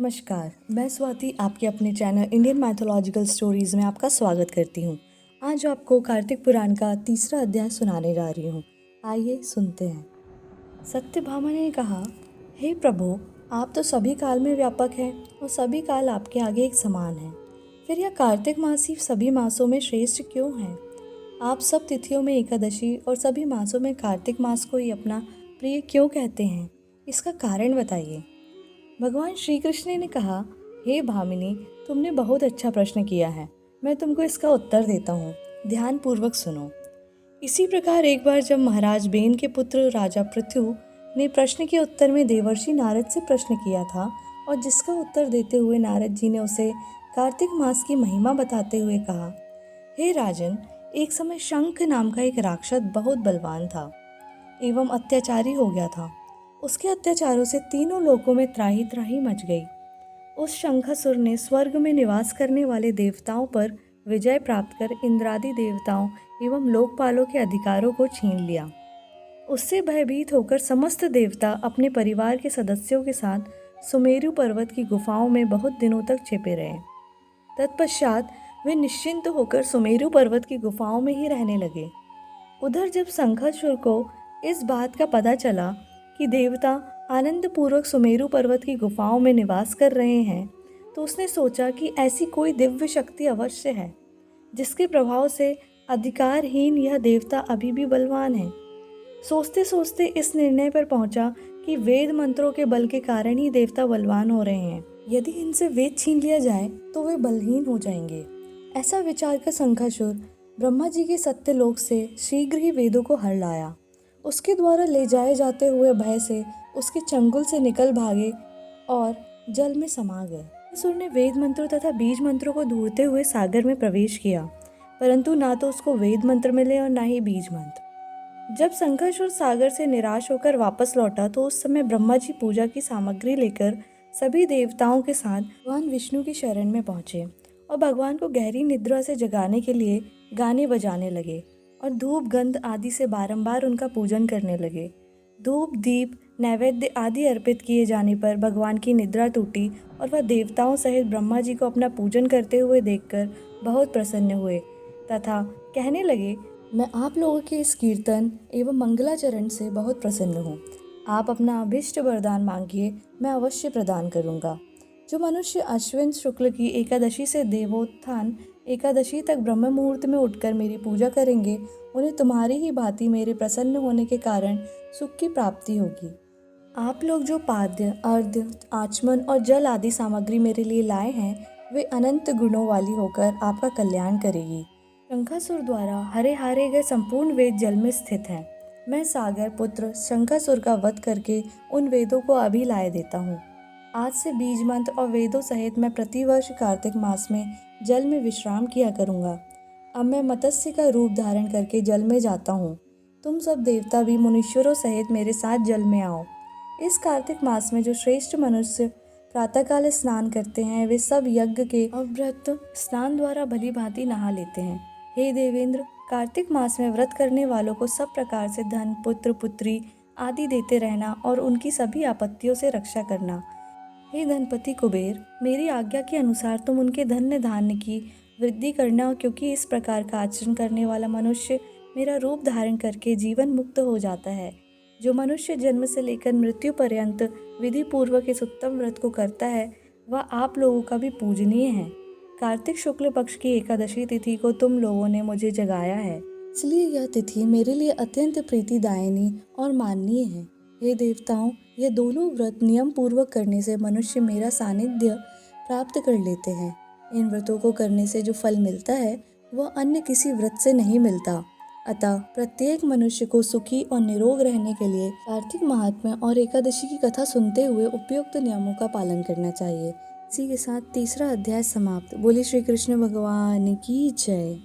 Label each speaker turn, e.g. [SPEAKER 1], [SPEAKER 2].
[SPEAKER 1] नमस्कार, मैं स्वाति आपके अपने चैनल इंडियन मैथोलॉजिकल स्टोरीज में आपका स्वागत करती हूँ। आज आपको कार्तिक पुराण का तीसरा अध्याय सुनाने जा रही हूँ। आइए सुनते हैं। सत्यभामा ने कहा, हे प्रभु, आप तो सभी काल में व्यापक हैं और सभी काल आपके आगे एक समान हैं। फिर यह कार्तिक मास ही सभी मासों में श्रेष्ठ क्यों है? आप सब तिथियों में एकादशी और सभी मासों में कार्तिक मास को ही अपना प्रिय क्यों कहते हैं? इसका कारण बताइए। भगवान श्री कृष्ण ने कहा, हे भामिनी, तुमने बहुत अच्छा प्रश्न किया है। मैं तुमको इसका उत्तर देता हूँ, ध्यान पूर्वक सुनो। इसी प्रकार एक बार जब महाराज बेन के पुत्र राजा पृथु ने प्रश्न के उत्तर में देवर्षि नारद से प्रश्न किया था और जिसका उत्तर देते हुए नारद जी ने उसे कार्तिक मास की महिमा बताते हुए कहा, हे राजन, एक समय शंख नाम का एक राक्षस बहुत बलवान था एवं अत्याचारी हो गया था। उसके अत्याचारों से तीनों लोकों में त्राही त्राही मच गई। उस शंखासुर ने स्वर्ग में निवास करने वाले देवताओं पर विजय प्राप्त कर इंद्रादि देवताओं एवं लोकपालों के अधिकारों को छीन लिया। उससे भयभीत होकर समस्त देवता अपने परिवार के सदस्यों के साथ सुमेरु पर्वत की गुफाओं में बहुत दिनों तक छिपे रहे। तत्पश्चात वे निश्चिंत होकर सुमेरु पर्वत की गुफाओं में ही रहने लगे। उधर जब शंखासुर को इस बात का पता चला कि देवता आनंद पूर्वक सुमेरु पर्वत की गुफाओं में निवास कर रहे हैं, तो उसने सोचा कि ऐसी कोई दिव्य शक्ति अवश्य है जिसके प्रभाव से अधिकारहीन यह देवता अभी भी बलवान है। सोचते सोचते इस निर्णय पर पहुंचा कि वेद मंत्रों के बल के कारण ही देवता बलवान हो रहे हैं। यदि इनसे वेद छीन लिया जाए तो वे बलहीन हो जाएंगे। ऐसा विचार कर शंखासुर ब्रह्मा जी के सत्यलोक से शीघ्र ही वेदों को हर लाया। उसके द्वारा ले जाए जाते हुए भय से उसके चंगुल से निकल भागे और जल में समा गए। असुर ने वेद मंत्रों तथा बीज मंत्रों को ढूंढते हुए सागर में प्रवेश किया, परंतु ना तो उसको वेद मंत्र मिले और ना ही बीज मंत्र। जब शंखासुर सागर से निराश होकर वापस लौटा तो उस समय ब्रह्मा जी पूजा की सामग्री लेकर सभी देवताओं के साथ भगवान विष्णु की शरण में पहुंचे और भगवान को गहरी निद्रा से जगाने के लिए गाने बजाने लगे और धूप गंध आदि से बारंबार उनका पूजन करने लगे। धूप दीप नैवेद्य आदि अर्पित किए जाने पर भगवान की निद्रा टूटी और वह देवताओं सहित ब्रह्मा जी को अपना पूजन करते हुए देखकर बहुत प्रसन्न हुए तथा कहने लगे, मैं आप लोगों के इस कीर्तन एवं मंगलाचरण से बहुत प्रसन्न हूँ। आप अपना अभिष्ट वरदान मांगिए, मैं अवश्य प्रदान करूँगा। जो मनुष्य अश्विन शुक्ल की एकादशी से देवोत्थान एकादशी तक ब्रह्म मुहूर्त में उठकर मेरी पूजा करेंगे, उन्हें तुम्हारी ही भांति मेरे प्रसन्न होने के कारण सुख की प्राप्ति होगी। आप लोग जो पाद्य अर्घ्य आचमन और जल आदि सामग्री मेरे लिए लाए हैं, वे अनंत गुणों वाली होकर आपका कल्याण करेगी। शंखासुर द्वारा हरे हारे गए संपूर्ण वेद जल में स्थित हैं। मैं सागर पुत्र शंखासुर का वध करके उन वेदों को अभी लाए देता हूँ। आज से बीज मंत्र और वेदों सहित मैं प्रतिवर्ष कार्तिक मास में जल में विश्राम किया करूँगा। अब मैं मत्स्य का रूप धारण करके जल में जाता हूँ। तुम सब देवता भी मुनीश्वरों सहित मेरे साथ जल में आओ। इस कार्तिक मास में जो श्रेष्ठ मनुष्य प्रातःकाल स्नान करते हैं, वे सब यज्ञ के अव्रत स्नान द्वारा भली भांति नहा लेते हैं। हे देवेंद्र, कार्तिक मास में व्रत करने वालों को सब प्रकार से धन, पुत्र, पुत्री आदि देते रहना और उनकी सभी आपत्तियों से रक्षा करना। हे धनपति कुबेर, मेरी आज्ञा के अनुसार तुम उनके धन्य धान्य की वृद्धि करना, क्योंकि इस प्रकार का आचरण करने वाला मनुष्य मेरा रूप धारण करके जीवन मुक्त हो जाता है। जो मनुष्य जन्म से लेकर मृत्यु पर्यंत विधि पूर्वक इस उत्तम व्रत को करता है, वह आप लोगों का भी पूजनीय है। कार्तिक शुक्ल पक्ष की एकादशी तिथि को तुम लोगों ने मुझे जगाया है, इसलिए यह तिथि मेरे लिए अत्यंत प्रीतिदायिनी और माननीय है। हे देवताओं, ये दोनों व्रत नियम पूर्वक करने से मनुष्य मेरा सानिध्य प्राप्त कर लेते हैं। इन व्रतों को करने से जो फल मिलता है वह अन्य किसी व्रत से नहीं मिलता। अतः प्रत्येक मनुष्य को सुखी और निरोग रहने के लिए कार्तिक महात्म्य और एकादशी की कथा सुनते हुए उपयुक्त नियमों का पालन करना चाहिए। इसी के साथ तीसरा अध्याय समाप्त। बोले श्री कृष्ण भगवान की जय।